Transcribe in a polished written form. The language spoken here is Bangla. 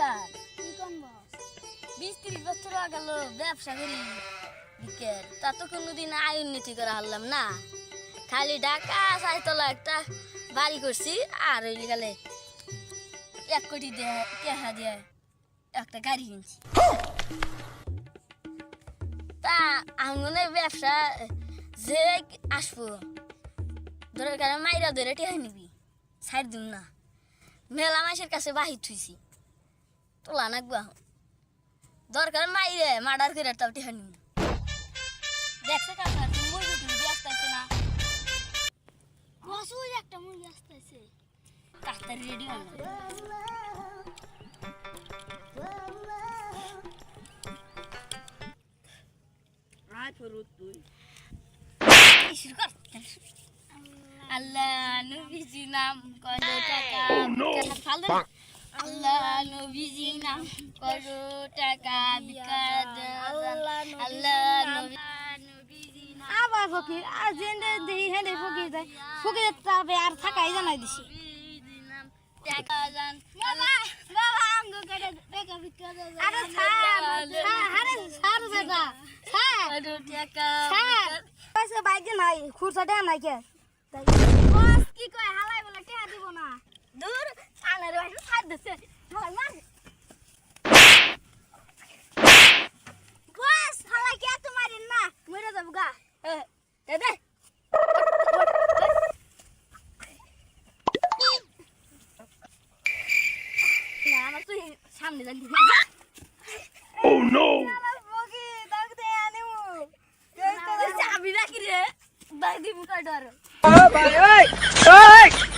স্যার কি কোন বস 20-30 বছর গেল ব্যবসা করি বিকেল তা তো কোনোদিন আয় উন্নতি করা হলাম না খালি ঢাকা সাইতলা একটা বাড়ি করছি আর ওই গেলে 1 কোটি টাকা দিয়ে একটা গাড়ি কিনছি তা আমার ব্যবসা যে আসবো ধরে কারণ মাইরা ধরে টেহা নিবি ছাড় দিন না মেলা মাসের কাছে বাহির থুইছি তোলা নাকবো এখন দরকার মাইরে মার্ডার করে তাও টেহা নিবি দেখছে কাকা মুরগি তুমি ব্যস্ত আছে না বস ওই একটা মুরগি আসতেছে তাড়াতাড়ি রেডি হন আয় ফরুদ তুই শুরু কর আল্লাহ নবীজি নাম করো টাকা ফাল দে আল্লাহ নবীজি নাম করো টাকা বিকাশ আল্লাহ নবীজি নাম আবার ফকির আর জেন্ডে দেই হেডে ফকির দেয় ফকির তবে আর থাকাই জানাই দিছি নাম টাকা জান বাবা বাবা আঙ্গো করে টাকা বিকাশ আরে স্যার আরে স্যার বেটা স্যার করো টাকা স্যার পয়সা বাইকে নাই খুরসা দেন নাই কে বস কি কয় হালাই বলে টাকা দিব না দূর আনার বাসা ছাড় দিছে হালাই মার বস হালাই কে তোমারিন না মরে যাব গা দে দে না আমার তুই সামনে যান Oh no! ফকি তাক দে আনিমু চাবি রাখি রে বাই দিবি কাটার Oh, bye, hey! Hey!